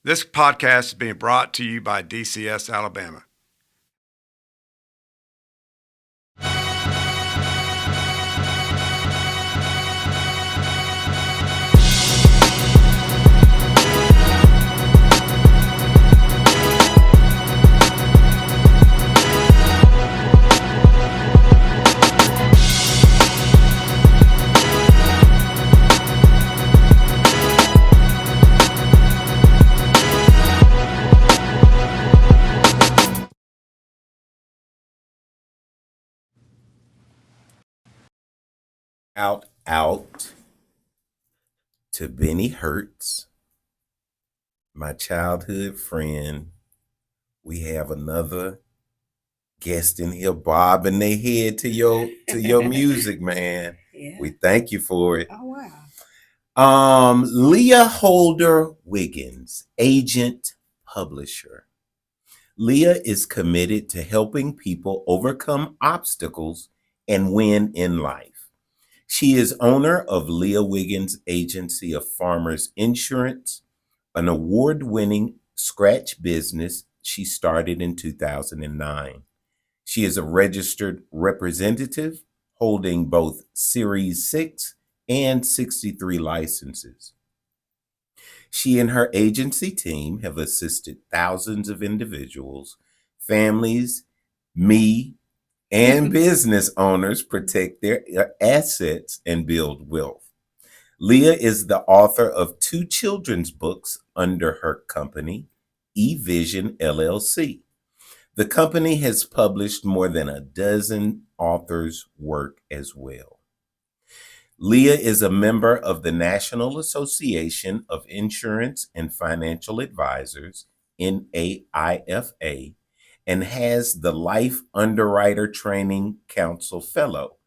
This podcast is being brought to you by DCS Alabama. Out to Benny Hertz, my childhood friend. We have another guest in here bobbing their head to your music, man. Yeah. We thank you for it. Oh, wow. Leah Wiggins, agent, publisher. Leah is committed to helping people overcome obstacles and win in life. She is owner of Leah Wiggins Agency of Farmers Insurance, an award-winning scratch business she started in 2009. She is a registered representative holding both Series 6 and 63 licenses. She and her agency team have assisted thousands of individuals, families, and business owners protect their assets and build wealth. Leah is the author of 2 children's books under her company, eVision LLC. The company has published more than a dozen authors' work as well. Leah is a member of the National Association of Insurance and Financial Advisors, NAIFA, and has the Life Underwriter Training Council Fellow,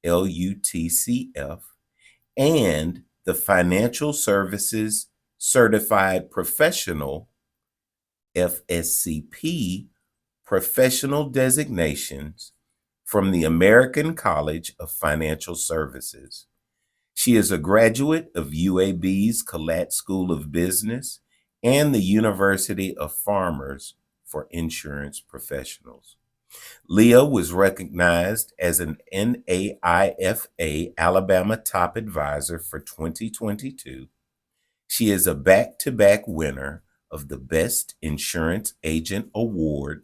LUTCF, and the Financial Services Certified Professional, FSCP, professional designations from the American College of Financial Services. She is a graduate of UAB's Collat School of Business and the University of Farmers for Insurance Professionals. Leah was recognized as an NAIFA Alabama Top Advisor for 2022. She is a back-to-back winner of the Best Insurance Agent Award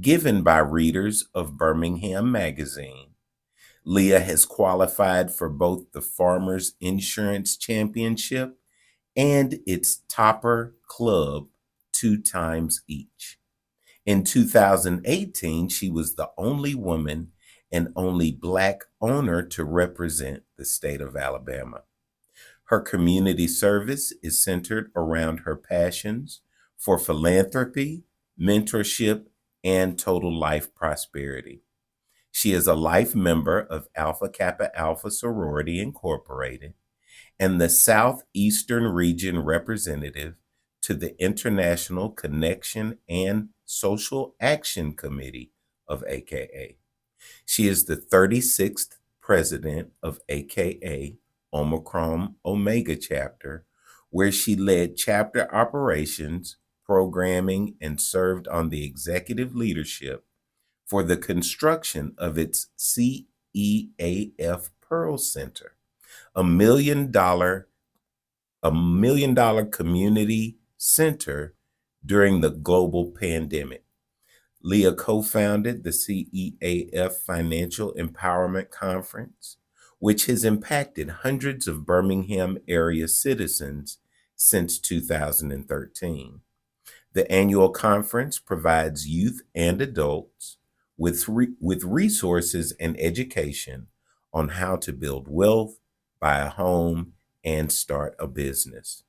given by readers of Birmingham Magazine. Leah has qualified for both the Farmers Insurance Championship and its Topper Club 2 times each. In 2018, she was the only woman and only Black owner to represent the state of Alabama. Her community service is centered around her passions for philanthropy, mentorship, and total life prosperity. She is a life member of Alpha Kappa Alpha Sorority Incorporated and the Southeastern Region representative to the International Connection and Social Action Committee of AKA. She is the 36th president of AKA Omicron Omega chapter, where she led chapter operations, programming, and served on the executive leadership for the construction of its CEAF Pearl Center, a $1 million community center during the global pandemic. Leah co-founded the CEAF Financial Empowerment Conference, which has impacted hundreds of Birmingham area citizens since 2013. The annual conference provides youth and adults with resources and education on how to build wealth, buy a home, and start a business.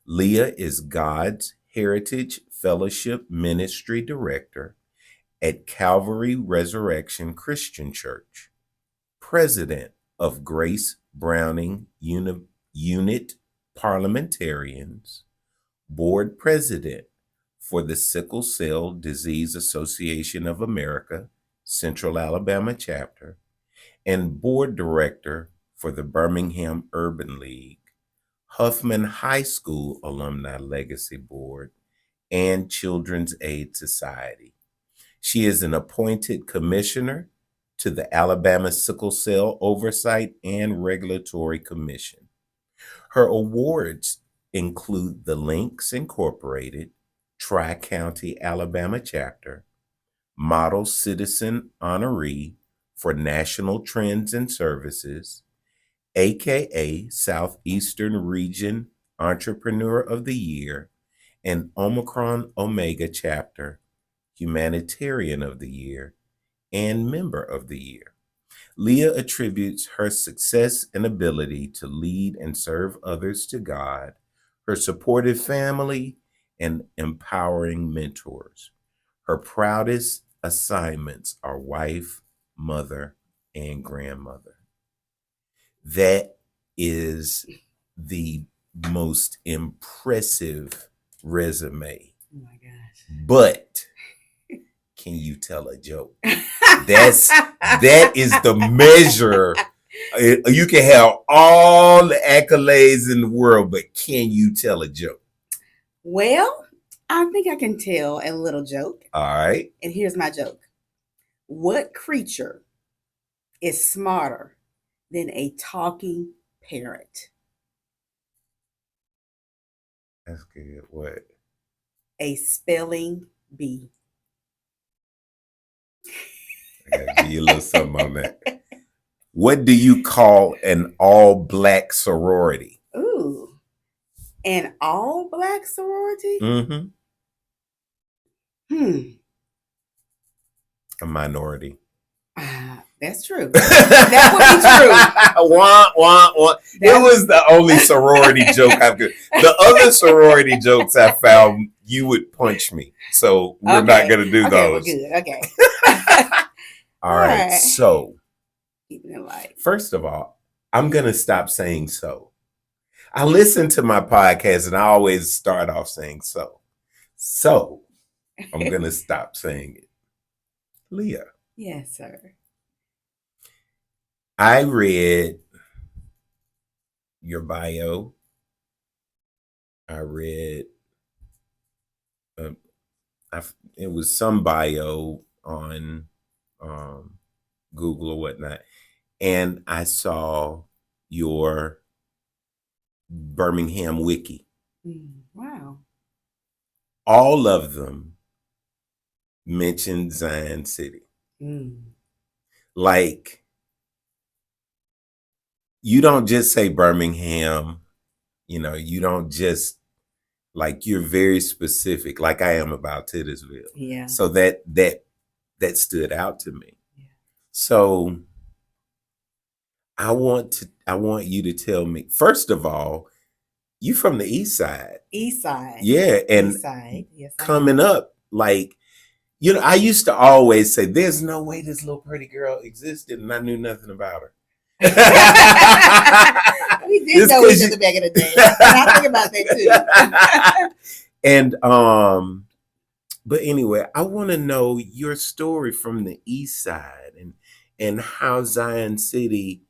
Leah is God's Heritage Fellowship Ministry Director at Calvary Resurrection Christian Church, President of Grace Browning Unit Parliamentarians, Board President for the Sickle Cell Disease Association of America, Central Alabama Chapter, and Board Director for the Birmingham Urban League, Huffman High School Alumni Legacy Board, and Children's Aid Society. She is an appointed commissioner to the Alabama Sickle Cell Oversight and Regulatory Commission. Her awards include the Links Incorporated Tri-County Alabama Chapter, Model Citizen Honoree for National Trends and Services, AKA Southeastern Region Entrepreneur of the Year, and Omicron Omega Chapter Humanitarian of the Year, and Member of the Year. Leah attributes her success and ability to lead and serve others to God, her supportive family, and empowering mentors. Her proudest assignments are wife, mother, and grandmother. That is the most impressive resume. Oh my gosh. But can you tell a joke? That is the measure. You can have all the accolades in the world, but can you tell a joke? Well, I think I can tell a little joke. All right. And here's my joke. What creature is smarter than a talking parrot? That's good. What? A spelling bee. I gotta give you a little something on that. What do you call an all-black sorority? Ooh, an all-black sorority? Mm-hmm. Hmm. A minority. That's true. That would be true. Wah, wah, wah. It was the only sorority joke I've got. The other sorority jokes I found, you would punch me. So we're not going to do those. We're good. Okay. All right. So, keeping it light. First of all, I'm going to stop saying so. I listen to my podcast and I always start off saying so. So, I'm going to stop saying it. Leah. Yes, sir. I read your bio. I read, it was some bio on Google or whatnot. And I saw your Birmingham wiki. Wow. All of them mentioned Zion City. Like, you don't just say Birmingham, you don't just, like, you're very specific, like I am about Titusville. Yeah. So that stood out to me. Yeah. So I want you to tell me, first of all, you from the East Side. East Side. Yeah. And East Side. Yes, coming up, like, I used to always say, there's no way this little pretty girl existed, and I knew nothing about her. We did know each other back in the day. And I think about that too. And but anyway, I want to know your story from the East Side and how Zion City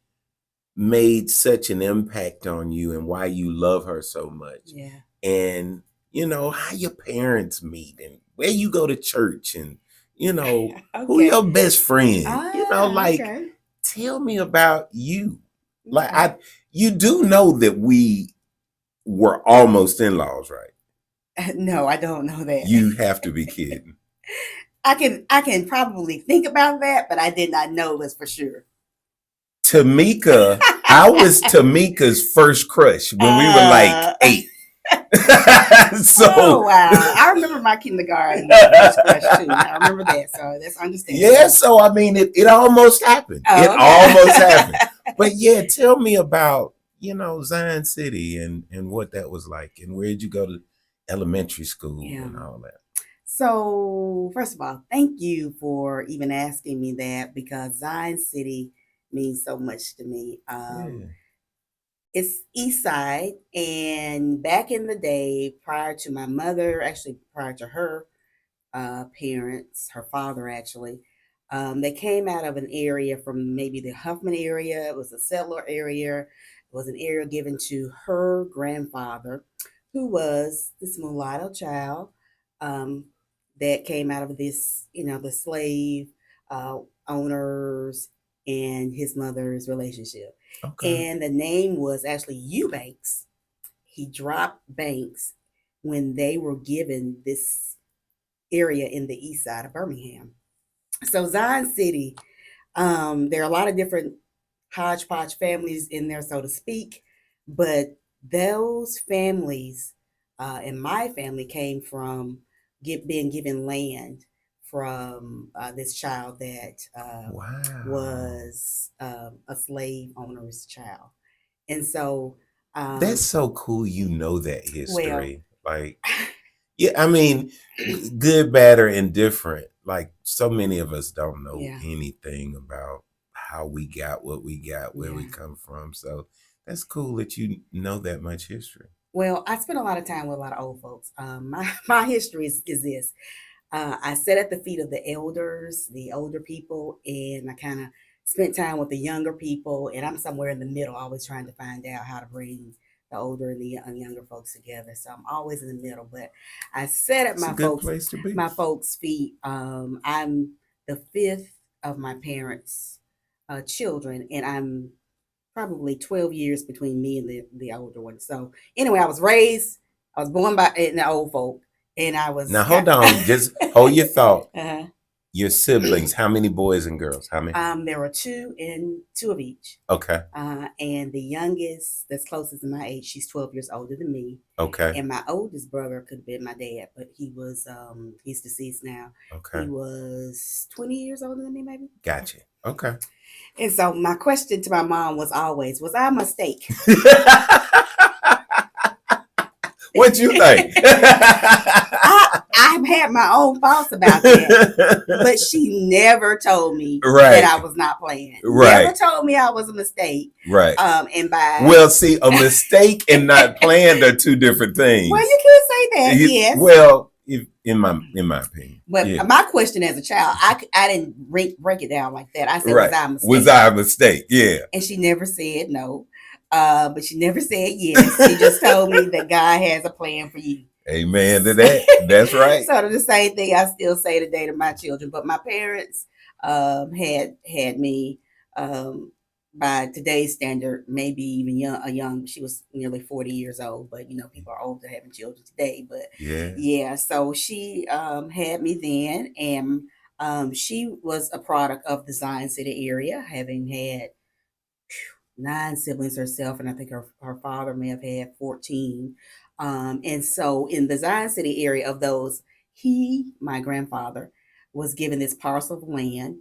made such an impact on you and why you love her so much. Yeah. And how your parents meet and where you go to church and who your best friend. Okay. Tell me about you. Like, you do know that we were almost in-laws, right? No, I don't know that. You have to be kidding. I can probably think about that, but I did not know this for sure. Tamika, I was Tamika's first crush when we were like 8. Oh wow! I remember my kindergarten crush too. I remember that, so that's understandable. Yeah, so I mean, it almost happened. Almost happened. But yeah, tell me about Zion City and what that was like, and where did you go to elementary school and all that. So first of all, thank you for even asking me that, because Zion City means so much to me. It's East Side, and back in the day, prior to my mother, actually prior to her parents, her father actually, they came out of an area from maybe the Huffman area. It was a settler area, was an area given to her grandfather, who was this mulatto child that came out of this, the slave uh, owners and his mother's relationship. Okay. And the name was actually Eubanks. He dropped Banks when they were given this area in the east side of Birmingham. So Zion City, there are a lot of different hodgepodge families in there, so to speak, but those families and my family came from being given land from this child that was a slave owner's child. And so That's so cool. You know that history. well, Like, yeah, I mean, good, bad, or indifferent. Like, so many of us don't know Yeah. anything about how we got what we got, where we Yeah. come from. So that's cool that you know that much history. Well, I spent a lot of time with a lot of old folks. My history is this. I sat at the feet of the elders, the older people, and I kind of spent time with the younger people. And I'm somewhere in the middle, always trying to find out how to bring the older and the younger folks together. So I'm always in the middle. But I sat at It's a good place to be. my folks' feet. I'm the fifth of my parents' children, and I'm probably 12 years between me and the older one. So anyway, I was born by in the old folk, and I was Now hold on, just hold your thought. uh-huh. Your siblings, how many boys and girls? How many? There were two of each. Okay. And the youngest, that's closest to my age, she's 12 years older than me. Okay. And my oldest brother could have been my dad, but he's deceased now. Okay. He was 20 years older than me, maybe. Gotcha. Okay. And so my question to my mom was always, was I a mistake? What'd you think? I've had my own thoughts about that, but she never told me Right. that I was not playing. Right. Never told me I was a mistake. Right. And by Well, see, a mistake and not planned are two different things. well, you could say that, yes. Well, in my opinion. But yeah. my question as a child, I didn't break it down like that. I said, Right. was I a mistake? Was I a mistake? Yeah. And she never said no. But she never said yes. She just told me that God has a plan for you. Amen to that. That's right. So the same thing I still say today to my children. But my parents had me by today's standard, maybe even young. She was nearly 40 years old, but people are older having children today. But yeah. So she had me then, and she was a product of the Zion City area, having had 9 siblings herself, and I think her father may have had 14. And so in the Zion City area of those, my grandfather, was given this parcel of land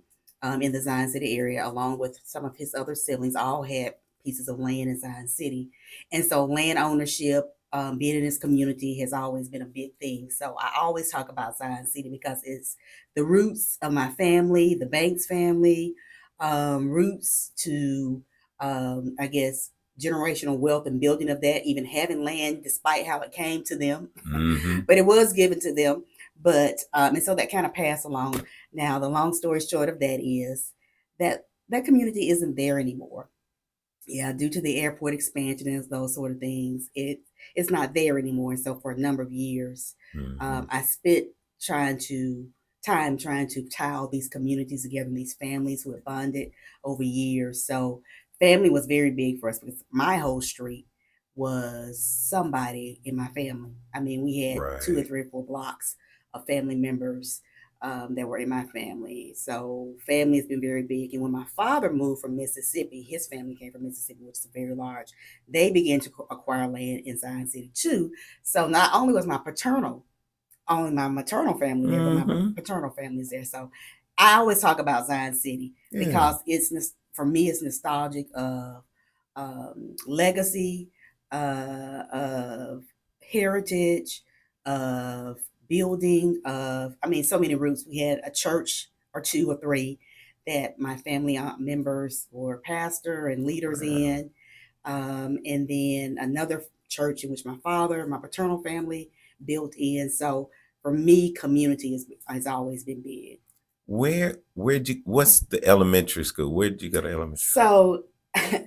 in the Zion City area, along with some of his other siblings, all had pieces of land in Zion City. And so land ownership, being in this community, has always been a big thing. So I always talk about Zion City because it's the roots of my family, the Banks family, roots to, I guess, generational wealth and building of that, even having land despite how it came to them. Mm-hmm. But it was given to them. But and so that kind of passed along. Now, the long story short of that is that community isn't there anymore. Yeah, due to the airport expansion and those sort of things, it's not there anymore. And so for a number of years, I spent trying to tie all these communities together, and these families who had bonded over years. So family was very big for us because my whole street was somebody in my family. I mean, we had 2 or 3 or 4 blocks of family members that were in my family. So family has been very big. And when my father moved from Mississippi, his family came from Mississippi, which is very large. They began to acquire land in Zion City too. So not only was my maternal family there, but my paternal family is there. So I always talk about Zion City because for me, it's nostalgic of legacy, of heritage, of building, so many roots. We had a church or 2 or 3 that my family members were pastor and leaders in, and then another church in which my paternal family built in. So for me, community has always been big. What's the elementary school? Where did you go to elementary school? So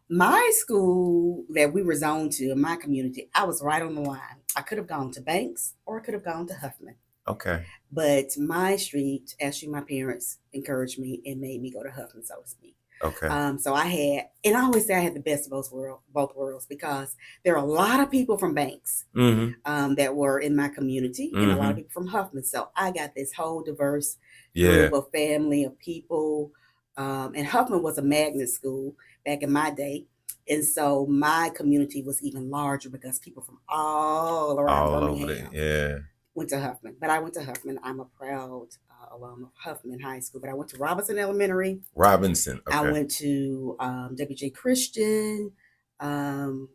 My school that we were zoned to in my community, I was right on the line. I could have gone to Banks or I could have gone to Huffman. Okay. But my street, actually, my parents encouraged me and made me go to Huffman, so to speak. Okay. So I had, and I always say I had the best of both worlds, because there are a lot of people from Banks that were in my community, and a lot of people from Huffman. So I got this whole diverse group of family of people. And Huffman was a magnet school back in my day. And so my community was even larger because people from all around Birmingham went to Huffman. But I went to Huffman. I'm a proud alum of Huffman High School. But I went to Robinson Elementary. Robinson. Okay. I went to W.J. Christian for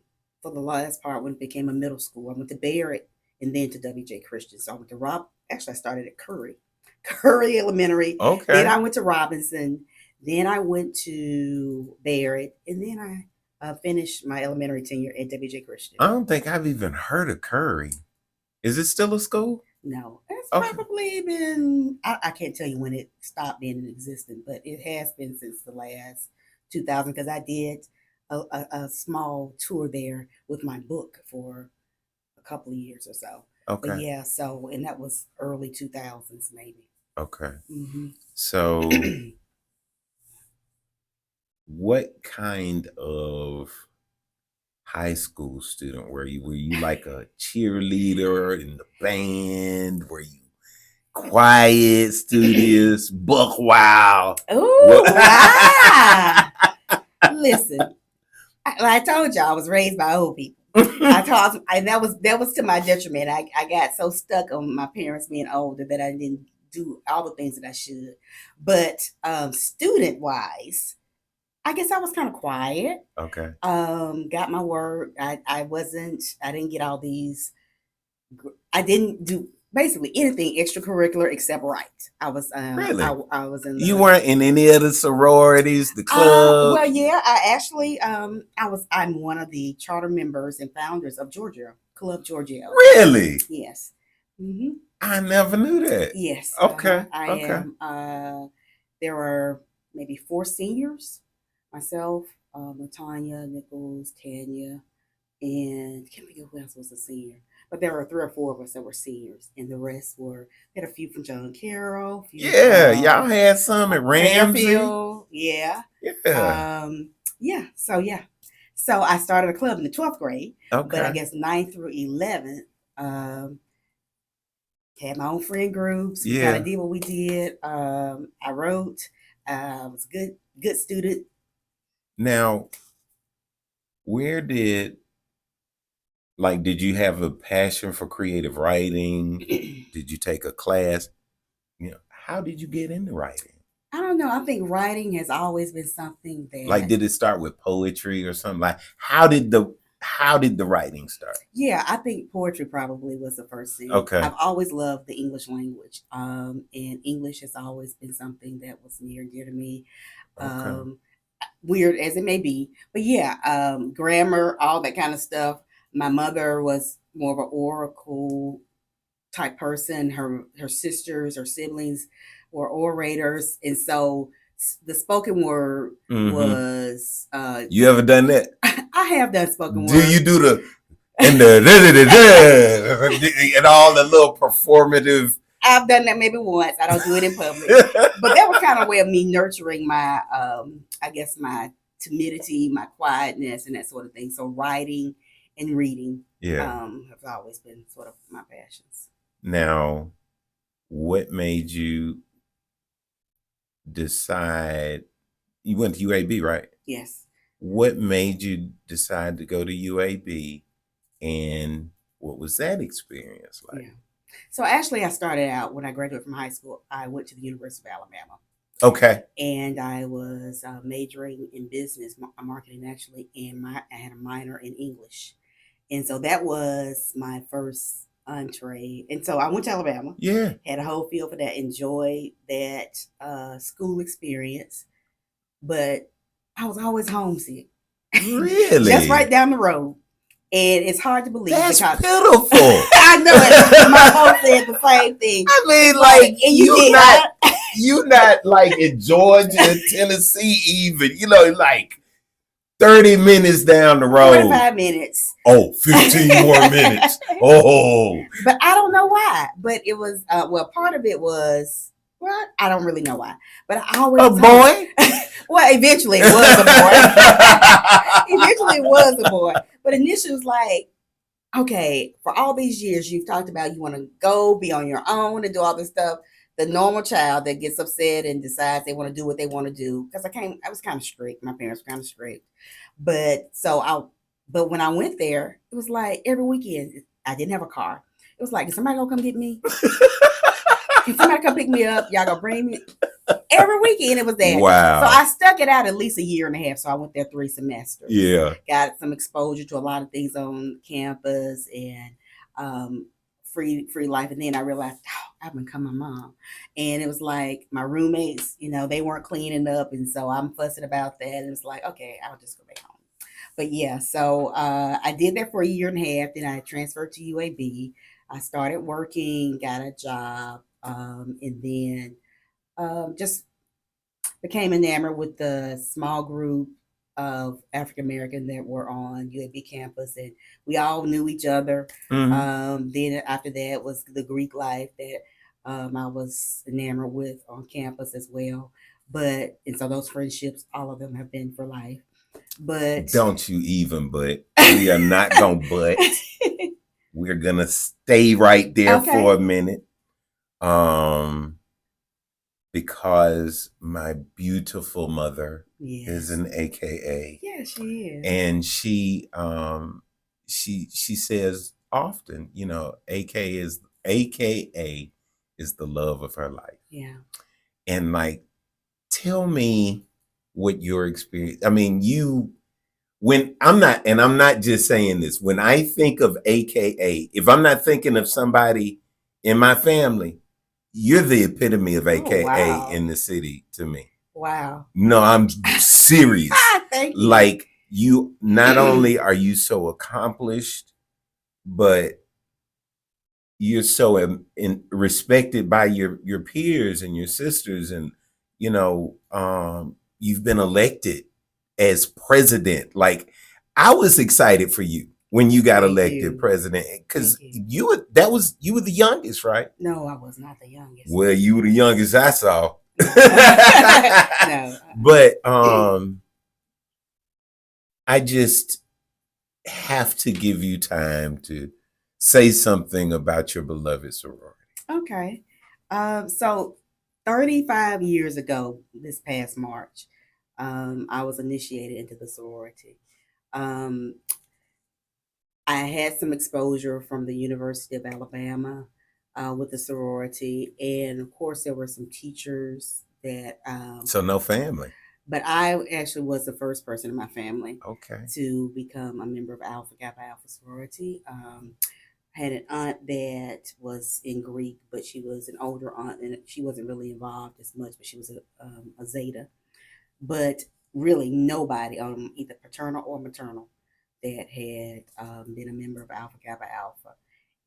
the last part when it became a middle school. I went to Barrett and then to W.J. Christian. So I went to I started at Curry Elementary. Okay. Then I went to Robinson. Then I went to Barrett. And then I finished my elementary tenure at W.J. Christian. I don't think I've even heard of Curry. Is it still a school? No, it's probably been, I can't tell you when it stopped being in existence, but it has been since the last 2000, because I did a small tour there with my book for a couple of years or so. Okay. But yeah, so, and that was early 2000s maybe. Okay. So what kind of high school student were you? Were you like a cheerleader in the band? Were you quiet, studious, buck wild? Oh, wow. Listen, I told you I was raised by old people. And that was to my detriment. I got so stuck on my parents being older that I didn't do all the things that I should. But student wise, I guess I was kind of quiet. Okay. Got my work. I didn't get all these. I didn't do basically anything extracurricular except write. I was really. I was in. You weren't in any of the sororities, the club. Well, yeah. I actually I'm one of the charter members and founders of Club Georgia. Really? Yes. I never knew that. Yes. Okay. I am. There were maybe 4 seniors. Myself, Latanya, Nichols, Tanya, and can't think of who else was a senior. But there were 3 or 4 of us that were seniors, and the rest we had a few from John Carroll. Y'all had some at Ramsey. Yeah. So I started a club in the 12th grade. Okay. But I guess 9th through 11th, had my own friend groups. We kind of did what we did. I wrote. I was a good student. Now, did you have a passion for creative writing? Did you take a class? How did you get into writing? I don't know. I think writing has always been something that. Did it start with poetry or something? How did the writing start? Yeah, I think poetry probably was the first thing. Okay. I've always loved the English language. And English has always been something that was near and dear to me. Okay. Weird as it may be, but grammar, all that kind of stuff. My mother was more of an oracle type person. Her sisters or siblings were orators, and so the spoken word was. You ever done that? I have done spoken word. Do you do the and all the little performative? I've done that maybe once. I don't do it in public, but that was kind of a way of me nurturing my, I guess my timidity, my quietness, and that sort of thing. So writing and reading, have always been sort of my passions. Now, what made you decide? You went to UAB, right? Yes. What made you decide to go to UAB, and what was that experience like? Yeah. So actually, I started out when I graduated from high school. I went to the University of Alabama. Okay. And I was majoring in business marketing, actually, and I had a minor in English. And so that was my first entree. And so I went to Alabama. Yeah. Had a whole feel for that. Enjoyed that school experience. But I was always homesick. Really? Just right down the road. And it's hard to believe. That's because pitiful. I know it. My home said the same thing. I mean, and you not like in Georgia, Tennessee, even, 30 minutes down the road. 45 minutes. Oh, 15 more minutes. Oh. But I don't know why. But it was, well, part of it was, well, I don't really know why. But I always. A boy? Well, eventually it was a boy. Eventually it was a boy. But initially it was like, okay, for all these years you've talked about you want to go be on your own and do all this stuff. The normal child that gets upset and decides they want to do what they want to do. Because I was kind of strict. My parents were kind of strict. But when I went there, it was like every weekend, I didn't have a car. It was like, is somebody gonna come get me? Can somebody come pick me up? Y'all gonna bring me? Every weekend it was that. Wow. So I stuck it out at least a year and a half. So I went there 3 semesters. Yeah. Got some exposure to a lot of things on campus and free life. And then I realized, I've become my mom. And it was like my roommates, they weren't cleaning up. And so I'm fussing about that. And it's like, okay, I'll just go back home. But yeah, so I did that for a year and a half. Then I transferred to UAB. I started working, got a job, and then just became enamored with the small group of African Americans that were on UAB campus, and we all knew each other. Then after that was the Greek life that I was enamored with on campus as well. And so those friendships, all of them have been for life. But don't you even, but we are not gonna but. We're gonna stay right there for a minute. Because my beautiful mother is an AKA. Yeah, she is. And she says often, AKA is the love of her life. Yeah. And like, tell me what your experience. I mean, I'm not just saying this. When I think of AKA, if I'm not thinking of somebody in my family, you're the epitome of AKA in the city to me. Wow. No, I'm serious. Thank you. Like, you, not only are you so accomplished, but you're so respected by your peers and your sisters. And, you've been elected as president. Like, I was excited for you when you got elected president, because you were the youngest, right? No, I was not the youngest. Well, you were the youngest I saw. No. But I just have to give you time to say something about your beloved sorority. Okay. So 35 years ago, this past March, I was initiated into the sorority. I had some exposure from the University of Alabama with the sorority. And of course, there were some teachers that. So no family. But I actually was the first person in my family to become a member of Alpha Kappa Alpha sorority. Had an aunt that was in Greek, but she was an older aunt and she wasn't really involved as much, but she was a Zeta. But really nobody, either paternal or maternal, that had been a member of Alpha Kappa Alpha.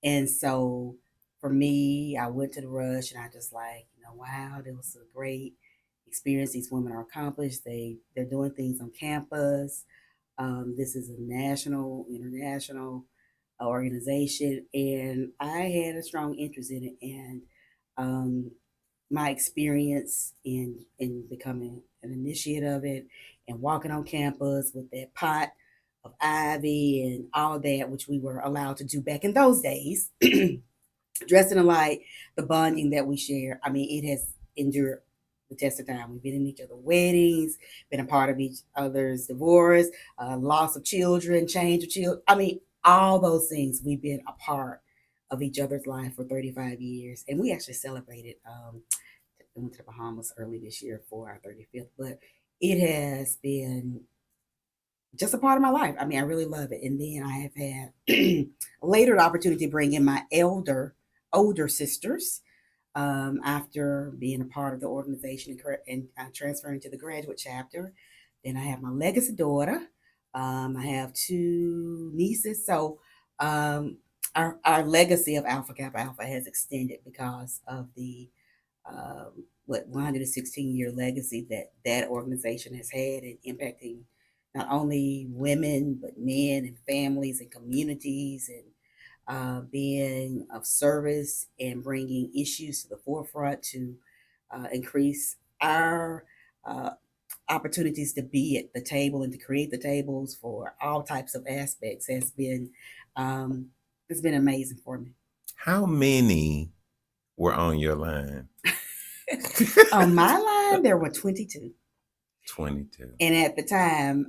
And so for me, I went to the rush and I just like, wow, that was a great experience. These women are accomplished. They're doing things on campus. This is a national, international organization. And I had a strong interest in it. And my experience in becoming an initiate of it and walking on campus with that pot of ivy and all that, which we were allowed to do back in those days, dressing alike, the bonding that we share. I mean, it has endured the test of time. We've been in each other's weddings, been a part of each other's divorce, loss of children, change of children. I mean, all those things, we've been a part of each other's life for 35 years. And we actually celebrated, we went to the Bahamas early this year for our 35th, but it has been just a part of my life. I mean, I really love it. And then I have had later the opportunity to bring in my older sisters after being a part of the organization and transferring to the graduate chapter. Then I have my legacy daughter. I have 2 nieces. So our legacy of Alpha Kappa Alpha has extended because of the 116-year legacy that organization has had in impacting not only women, but men and families and communities, and being of service and bringing issues to the forefront to increase our opportunities to be at the table and to create the tables for all types of aspects has been it's been amazing for me. How many were on your line? On my line, there were 22. 22. And at the time,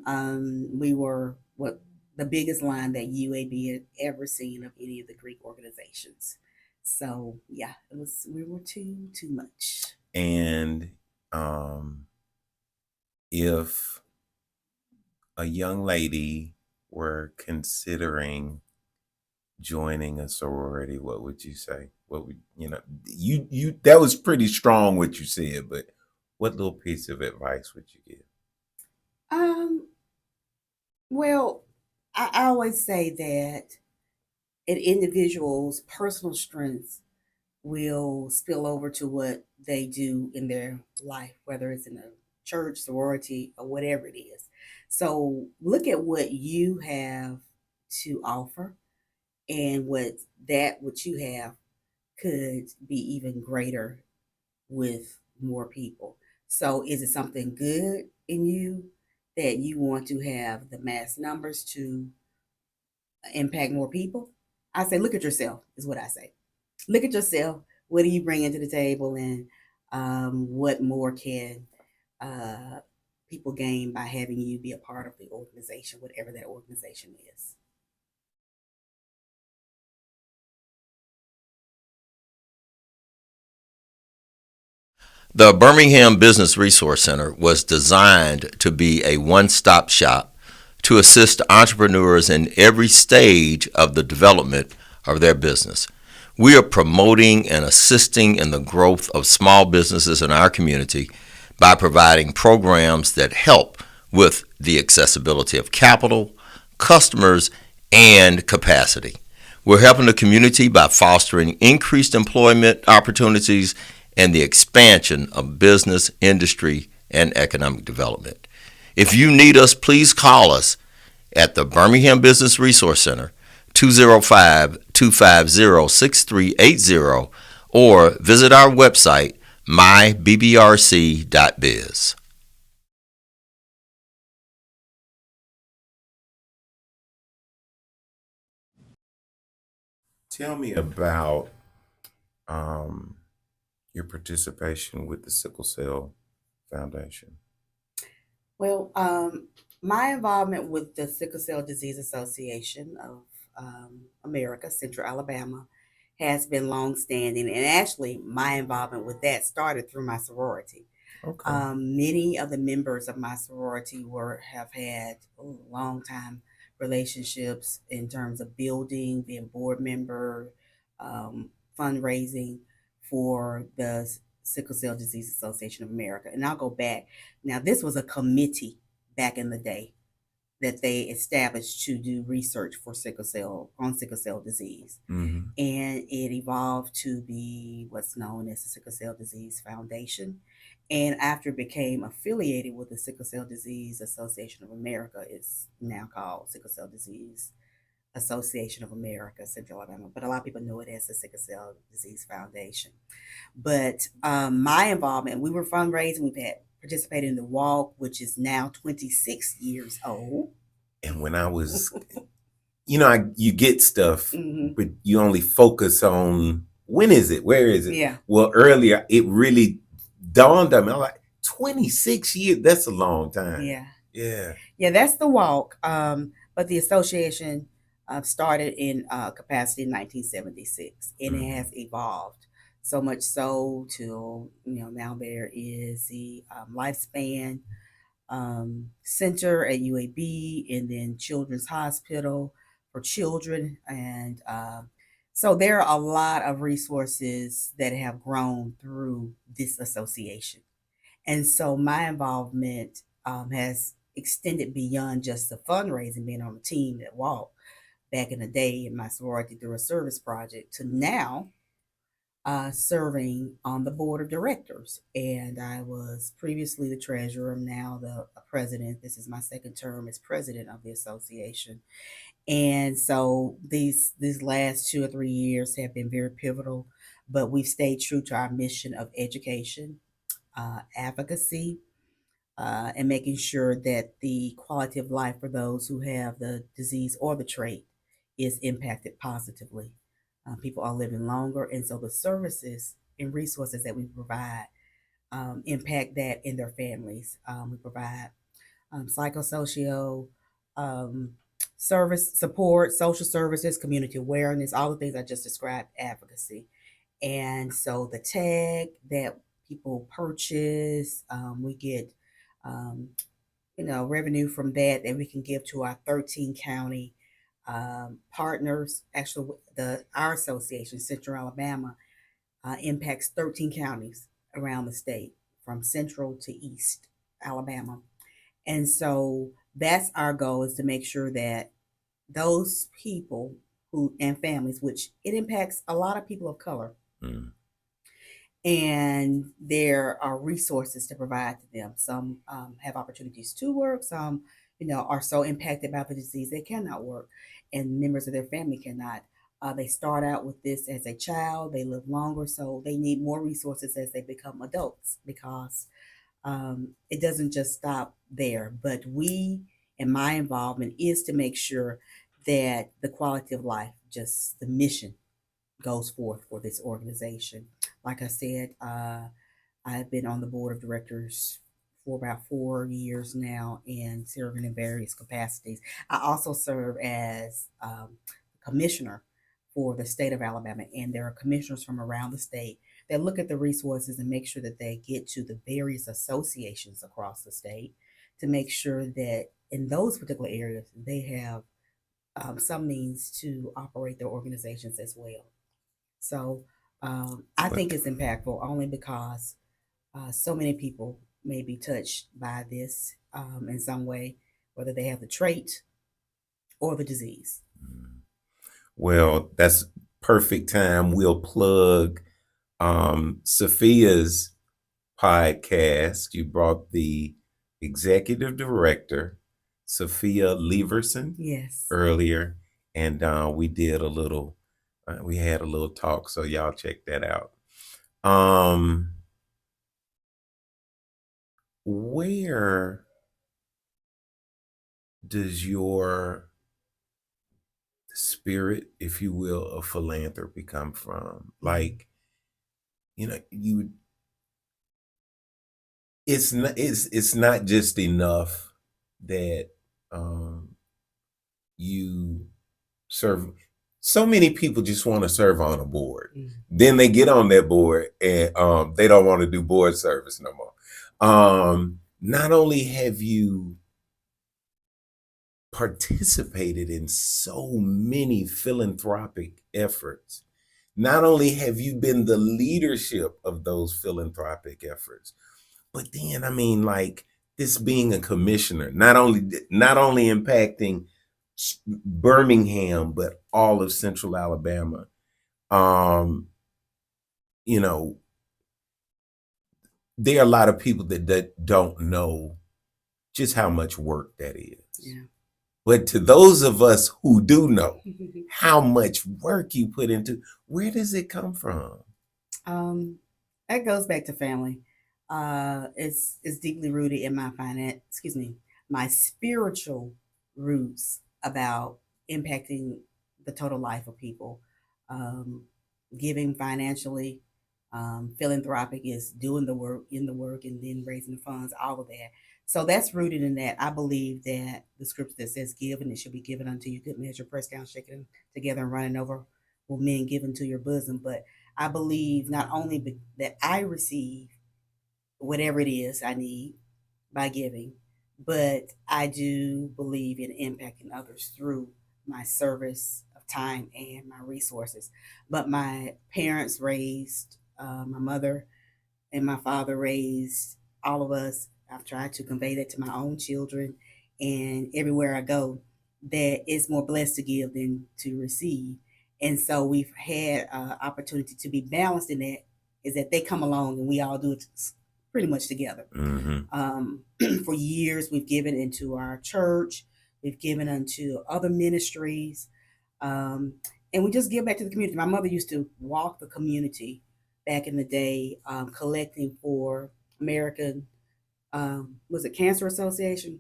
we were the biggest line that UAB had ever seen of any of the Greek organizations. So yeah, we were too much. And if a young lady were considering joining a sorority, what would you say? What would you that was pretty strong what you said, but what little piece of advice would you give? Well, I always say that an individual's personal strengths will spill over to what they do in their life, whether it's in a church, sorority, or whatever it is. So look at what you have to offer and what you have could be even greater with more people. So is it something good in you that you want to have the mass numbers to impact more people? I say look at yourself is what I say. Look at yourself. What do you bring into the table, and what more can people gain by having you be a part of the organization, whatever that organization is? The Birmingham Business Resource Center was designed to be a one-stop shop to assist entrepreneurs in every stage of the development of their business. We are promoting and assisting in the growth of small businesses in our community by providing programs that help with the accessibility of capital, customers, and capacity. We're helping the community by fostering increased employment opportunities and the expansion of business, industry, and economic development. If you need us, please call us at the Birmingham Business Resource Center, 205-250-6380, or visit our website, myBBRC.biz. Tell me about your participation with the Sickle Cell Foundation. Well, my involvement with the Sickle Cell Disease Association of America, Central Alabama, has been longstanding, and actually, my involvement with that started through my sorority. Okay. Many of the members of my sorority have had long time relationships in terms of building, being board member, fundraising for the Sickle Cell Disease Association of America. And I'll go back. Now, this was a committee back in the day that they established to do research for sickle cell disease. Mm-hmm. And it evolved to be what's known as the Sickle Cell Disease Foundation. And after it became affiliated with the Sickle Cell Disease Association of America, it's now called Sickle Cell Disease Association of America, Central Alabama. But a lot of people know it as the Sickle Cell Disease Foundation. But my involvement, we were fundraising, we've had participated in the walk, which is now 26 years old. And when I was, you get stuff, Mm-hmm. but you only focus on when is it, where is it? Yeah. Well, earlier it really dawned on me. I'm like, 26 years, that's a long time. Yeah. Yeah. Yeah, that's the walk. But the association started in capacity in 1976, and it has evolved so much so till now there is the lifespan center at UAB, and then Children's Hospital for children, and so there are a lot of resources that have grown through this association. And so my involvement has extended beyond just the fundraising, being on the team that walked back in the day in my sorority through a service project, to now serving on the board of directors. And I was previously the treasurer. I'm now the president. This is my second term as president of the association. And so these last 2 or 3 years have been very pivotal, but we've stayed true to our mission of education, advocacy, and making sure that the quality of life for those who have the disease or the trait is impacted positively. People are living longer, and so the services and resources that we provide impact that in their families. We provide psychosocial um, service support, social services, community awareness, all the things I just described, advocacy. And so the tag that people purchase, we get, um, revenue from that we can give to our 13 county partners. Actually, our association, Central Alabama, impacts 13 counties around the state, from central to east Alabama. And so that's our goal, is to make sure that those people who and families, which it impacts a lot of people of color, and there are resources to provide to them. Some have opportunities to work. Some, are so impacted by the disease they cannot work, and members of their family cannot. They start out with this as a child. They live longer, so they need more resources as they become adults, because it doesn't just stop there. But and my involvement is to make sure that the quality of life, just the mission, goes forth for this organization. Like I said, I've been on the board of directors for about 4 years now and serving in various capacities. I also serve as commissioner for the state of Alabama, and there are commissioners from around the state that look at the resources and make sure that they get to the various associations across the state to make sure that in those particular areas they have some means to operate their organizations as well. So I think it's impactful only because so many people may be touched by this in some way, whether they have the trait or the disease. Well, that's perfect time. We'll plug Sophia's podcast. You brought the executive director, Sophia Leverson, Yes. earlier, and we did a little, we had a little talk, so y'all check that out. Where does your spirit, if you will, of philanthropy come from? Like, it's not just enough that you serve. So many people just want to serve on a board. Then they get on that board and they don't want to do board service no more. Not only have you participated in so many philanthropic efforts, not only have you been the leadership of those philanthropic efforts, but then, like, this being a commissioner, not only impacting Birmingham, but all of Central Alabama. There are a lot of people that don't know just how much work that is. Yeah. But to those of us who do know how much work you put into, where does it come from? That goes back to family. It's deeply rooted in my spiritual roots about impacting the total life of people. Giving financially, philanthropic is doing the work, and then raising the funds, all of that. So that's rooted in that. I believe that the scripture that says, "Give, and it shall be given unto you, good measure, pressed down, shaken together, and running over, will men give into your bosom." But I believe not only that I receive whatever it is I need by giving, but I do believe in impacting others through my service of time and my resources. But my parents raised, my mother and my father raised all of us. I've tried to convey that to my own children, and everywhere I go, that it's more blessed to give than to receive. And so we've had opportunity to be balanced in that, is that they come along and we all do it pretty much together. For years, we've given into our church, we've given unto other ministries, and we just give back to the community. My mother used to walk the community back in the day, collecting for American, was it Cancer Association?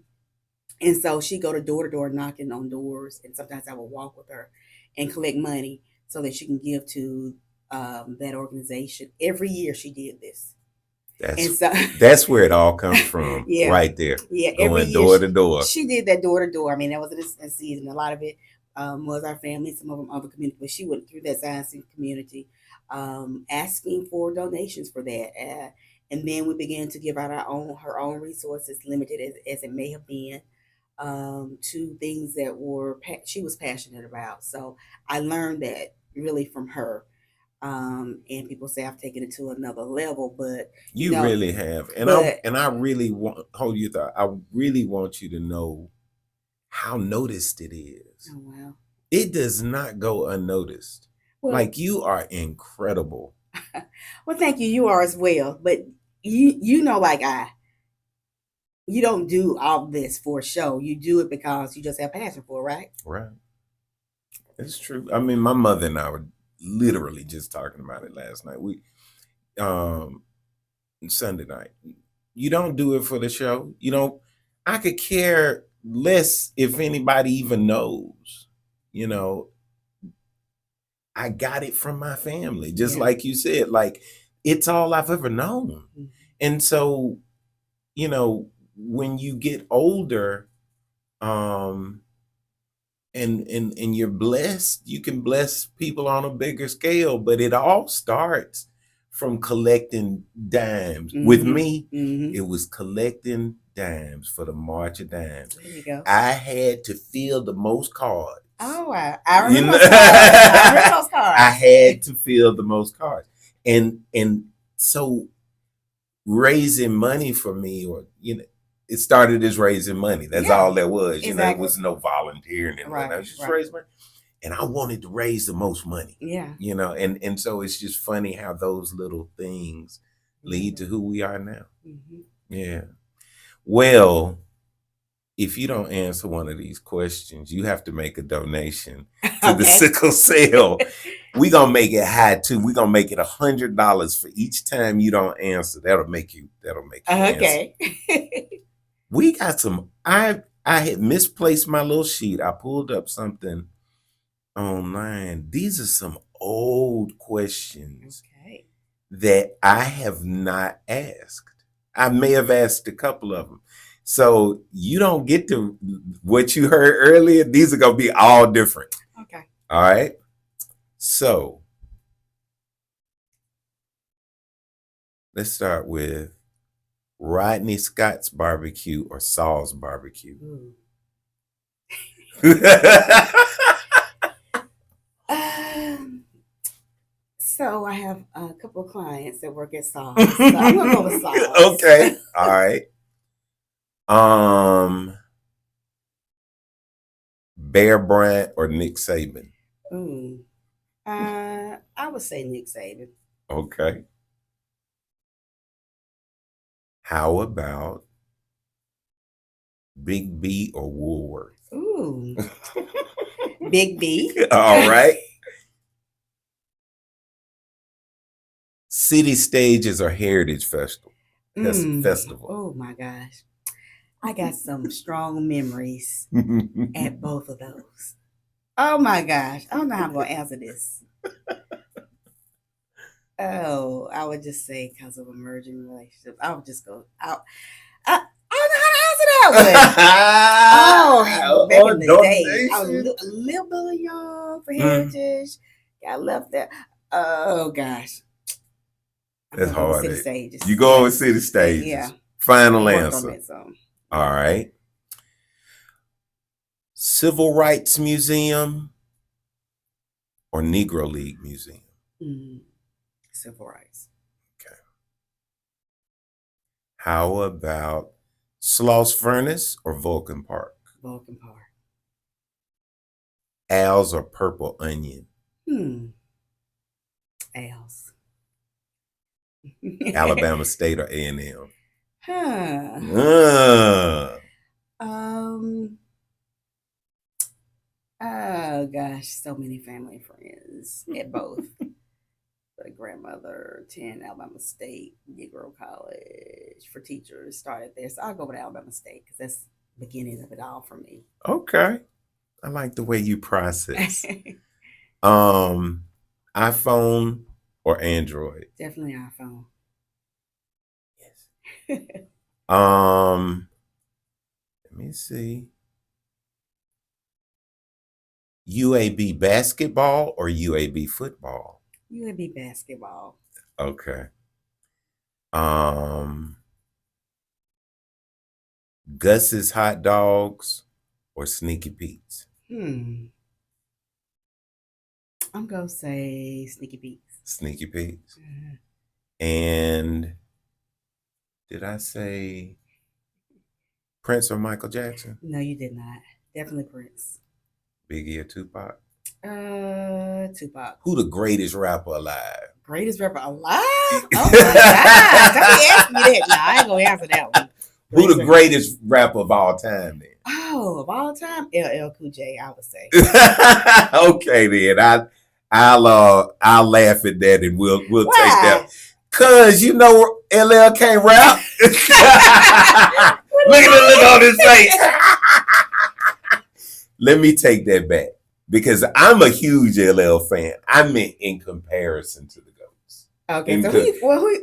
And so she'd go to door knocking on doors, and sometimes I would walk with her and collect money so that she can give to that organization. Every year she did this. That's where it all comes from, yeah, right there. Yeah, going door to door. She did that door to door. I mean, that was a season. A lot of it was our family, some of them other community, but she went through that science community, asking for donations for that. And then we began to give out her own resources, limited as it may have been, to things that she was passionate about. So I learned that really from her. And people say I've taken it to another level, but you really have. And I really want I really want you to know how noticed it is. Oh wow. It does not go unnoticed. Well, like, you are incredible. Well, thank you. You are as well. But you know, like you don't do all this for a show. You do it because you just have passion for it, right? Right. It's true. I mean, my mother and I were literally just talking about it last night. We Sunday night. You don't do it for the show. You know, I could care less if anybody even knows. You know, I got it from my family, just like you said. Like, it's all I've ever known. Mm-hmm. And so, you know, when you get older, and you're blessed, you can bless people on a bigger scale, but it all starts from collecting dimes. Mm-hmm. With me, it was collecting dimes for the March of Dimes. There you go. I had to fill the most cards. Oh, I remember those cards. I remember those cards. I had to fill the most cards. And so raising money for me, or, you know, it started as raising money. That's all there was. You know, there was no volunteering and I was just raising money. And I wanted to raise the most money. Yeah. You know, and so it's just funny how those little things lead to who we are now. Mm-hmm. Yeah. Well, if you don't answer one of these questions, you have to make a donation to the sickle cell. We're going to make it high too. We're going to make it $100 for each time you don't answer. That'll make you okay. Answer. We got some, I had misplaced my little sheet. I pulled up something online. These are some old questions that I have not asked. I may have asked a couple of them. So you don't get to what you heard earlier. These are going to be all different. Okay. All right. So let's start with Rodney Scott's barbecue or Saul's barbecue. So I have a couple of clients that work at Saul's. So I'm gonna go with Saul's. Okay. All right. Bear Bryant or Nick Saban? I would say Nick Saban. Okay. How about Big B or Woolworth? Ooh. Big B. All right. City Stages or Heritage Festival? Festival. Oh my gosh. I got some strong memories at both of those. Oh my gosh. I don't know how I'm going to answer this. Oh, I would just say because of emerging relationships. I would just go out. I don't know how to answer that one. Back in the day, I was a little bit young for Heritage. Got left there. Oh gosh. That's hard. City Stages. You go with City Stages. Yeah. Final answer. All right. Civil Rights Museum or Negro League Museum? Civil rights. Okay. How about Sloss Furnace or Vulcan Park? Vulcan Park. Al's or Purple Onion? Else. Alabama State or A&M? Huh. Uh, Oh gosh, so many family friends at both. The grandmother attended Alabama State Negro College for teachers, started there. So I'll go with Alabama State because that's the beginning of it all for me. okay. I like the way you process. iPhone or Android? Definitely iPhone. Yes. Let me see. UAB basketball or UAB football? UAB basketball. Okay. Gus's hot dogs or Sneaky Pete's? I'm gonna say Sneaky Pete's. Sneaky Pete's. And did I say Prince or Michael Jackson? No, you did not. Definitely Prince. Biggie or Tupac? Tupac. Who the greatest rapper alive? Greatest rapper alive? Oh my God! Somebody asked me that. No, I ain't gonna answer that one. Who the greatest rapper of all time then? Oh, of all time, LL Cool J, I would say. Okay then. I'll laugh at that and we'll take that. Cause you know LL can't rap. Look at the look on his face. Let me take that back. Because I'm a huge LL fan. I meant in comparison to the GOATs. Okay, so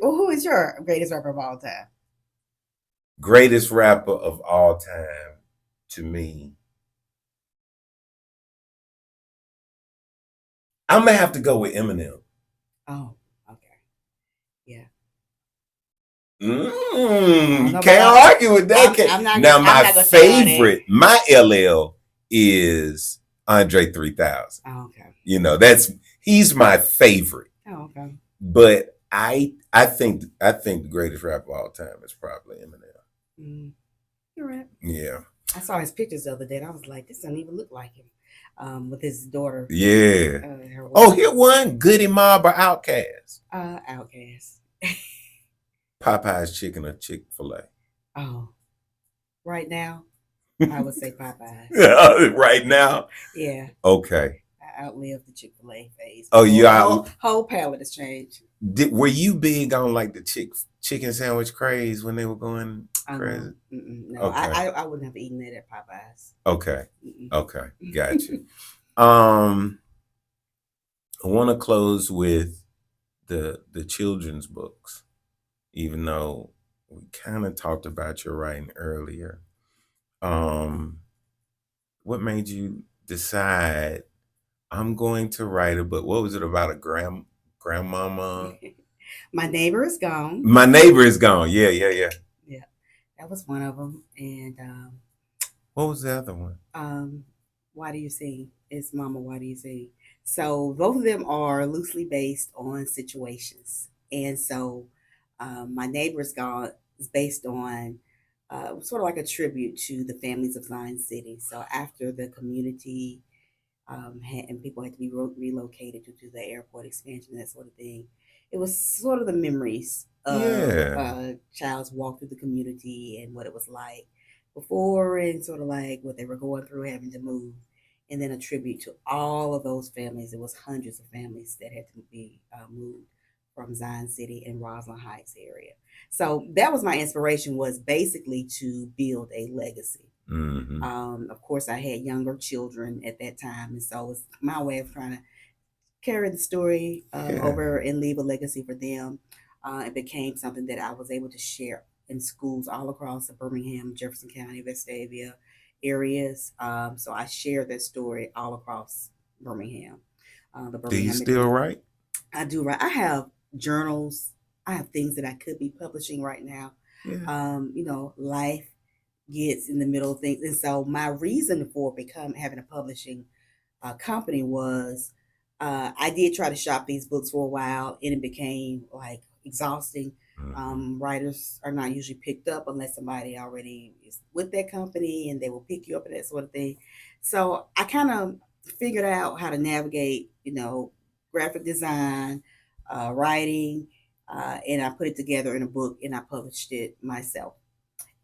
who is your greatest rapper of all time? Greatest rapper of all time to me. I'm gonna have to go with Eminem. Oh, okay. Yeah. You can't argue with that. My favorite, my LL is Andre 3000. Oh, okay. You know, he's my favorite. Oh, okay. But I think the greatest rapper of all time is probably Eminem. You're right. Yeah. I saw his pictures the other day and I was like, this doesn't even look like him. With his daughter. Yeah. Here one, Goody Mob or Outkast? Outkast. Popeye's chicken or Chick-fil-A? Oh. Right now, I would say Popeyes. Right now? Yeah. Okay. I outlived the Chick-fil-A phase. Oh, you whole palette has changed. Were you big on like the chicken sandwich craze when they were going crazy? No, okay. I wouldn't have eaten that at Popeyes. Okay. Okay. Got you. I want to close with the children's books, even though we kind of talked about your writing earlier. What made you decide I'm going to write a book? What was it about a grandmama? My Neighbor Is Gone. My Neighbor Is Gone. Yeah. Yeah, that was one of them. And what was the other one? Why Do You Sing? It's Mama, Why Do You Sing? So both of them are loosely based on situations. And so My Neighbor Is Gone is based on sort of like a tribute to the families of Zion City. So after the community and people had to be relocated due to the airport expansion and that sort of thing, it was sort of the memories of child's walk through the community and what it was like before and sort of like what they were going through having to move. And then a tribute to all of those families. It was hundreds of families that had to be moved from Zion City and Roslyn Heights area. So that was my inspiration, was basically to build a legacy. Of course, I had younger children at that time. And so it was my way of trying to carry the story over and leave a legacy for them. It became something that I was able to share in schools all across the Birmingham, Jefferson County, Vestavia areas. So I share that story all across Birmingham. Do you still write? I do write. I have journals. I have things that I could be publishing right now. Yeah. Life gets in the middle of things. And so my reason for having a publishing company was I did try to shop these books for a while, and it became like exhausting. Writers are not usually picked up unless somebody already is with that company and they will pick you up and that sort of thing. So I kind of figured out how to navigate, graphic design, writing, and I put it together in a book and I published it myself.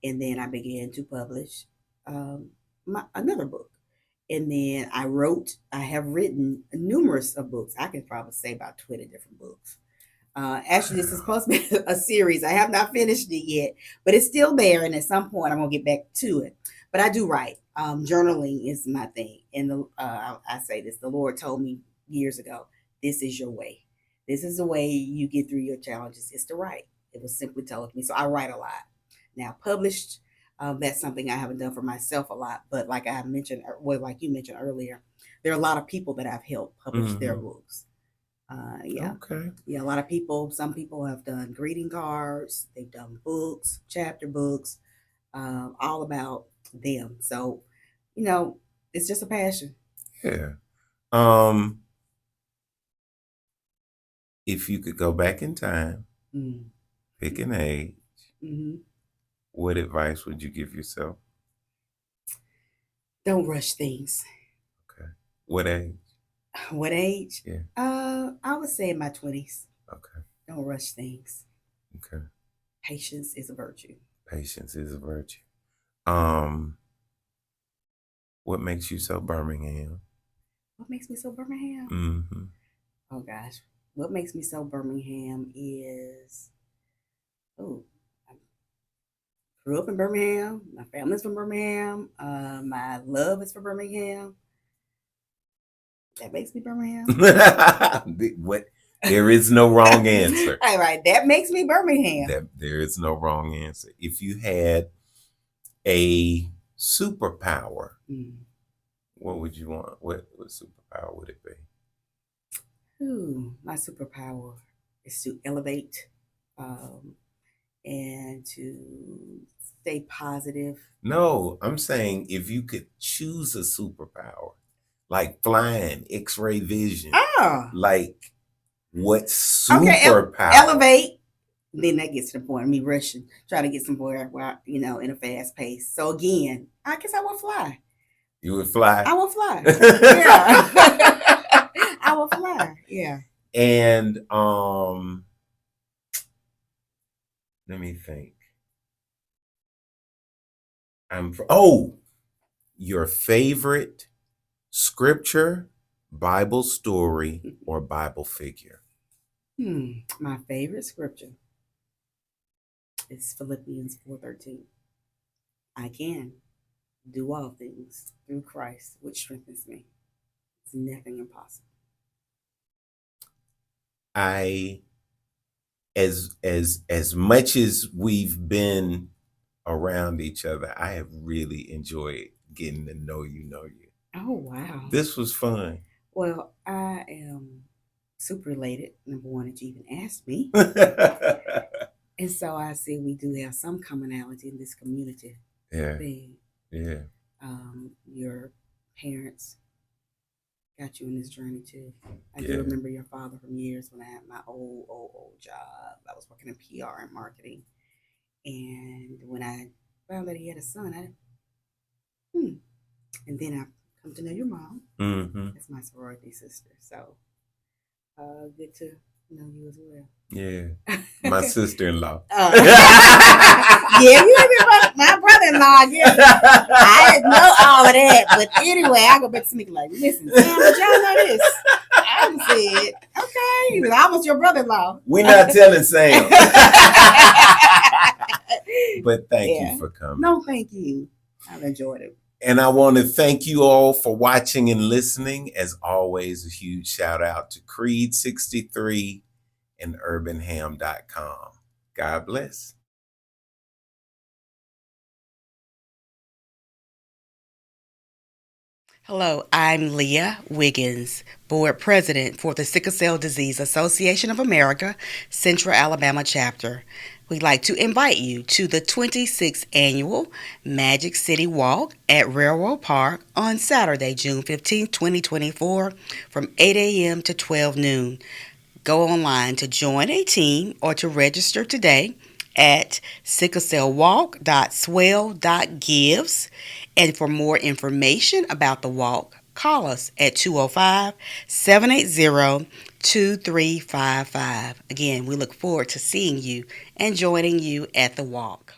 And then I began to publish another book. And then I have written numerous of books. I can probably say about 20 different books. Actually, this is supposed to be a series. I have not finished it yet, but it's still there. And at some point, I'm going to get back to it. But I do write. Journaling is my thing. And I say this, the Lord told me years ago, this is your way. This is the way you get through your challenges, is to write. It was simply told me. So I write a lot. Now, published, that's something I haven't done for myself a lot. But like I mentioned, like you mentioned earlier, there are a lot of people that I've helped publish their books. Yeah. Okay. Yeah, a lot of people, some people have done greeting cards, they've done books, chapter books, all about them. So, it's just a passion. Yeah. If you could go back in time, pick an age, what advice would you give yourself? Don't rush things. Okay. What age? What age? Yeah. I would say in my 20s. Okay. Don't rush things. Okay. Patience is a virtue. Patience is a virtue. What makes you so Birmingham? What makes me so Birmingham? Mm-hmm. Oh gosh. What makes me so Birmingham is, I grew up in Birmingham. My family's from Birmingham. My love is for Birmingham. That makes me Birmingham. What? There is no wrong answer. All right, that makes me Birmingham. There is no wrong answer. If you had a superpower, what would you want? What superpower would it be? My superpower is to elevate and to stay positive. No, I'm saying if you could choose a superpower, like flying, X-ray vision, like what superpower? Okay, elevate. Then that gets to the point of me rushing, trying to get somewhere while, in a fast pace. So again, I guess I will fly. You would fly? I will fly. Yeah. I will fly. Yeah. And let me think. Your favorite scripture, Bible story, or Bible figure? My favorite scripture is Philippians 4:13. I can do all things through Christ, which strengthens me. It's nothing impossible. As much as we've been around each other, I have really enjoyed getting to know you. Oh, wow. This was fun. Well, I am super elated, number one, that you even asked me. And so I see we do have some commonality in this community. Yeah. Thing. Yeah. Your parents got you in this journey too. I do remember your father from years when I had my old job. I was working in PR and marketing. And when I found that he had a son, and then I come to know your mom. That's my sorority sister. So good to know you as well. Yeah. My sister-in-law. Yeah, you and my brother-in-law. Yeah. I didn't know all of that. But anyway, I go back to Sneaker like, listen, Sam, did y'all know this? I said, okay. He was almost your brother-in-law. We're not telling Sam. But thank you for coming. No, thank you. I've enjoyed it. And I want to thank you all for watching and listening. As always, a huge shout out to Creed 63 and URBANHAM.com. God bless. Hello, I'm Leah Wiggins, Board President for the Sickle Cell Disease Association of America, Central Alabama Chapter. We'd like to invite you to the 26th Annual Magic City Walk at Railroad Park on Saturday, June 15, 2024, from 8 a.m. to 12 noon. Go online to join a team or to register today at sicklecellwalk.swell.gives. And for more information about the walk, call us at 205-780-2355. Again, we look forward to seeing you and joining you at the walk.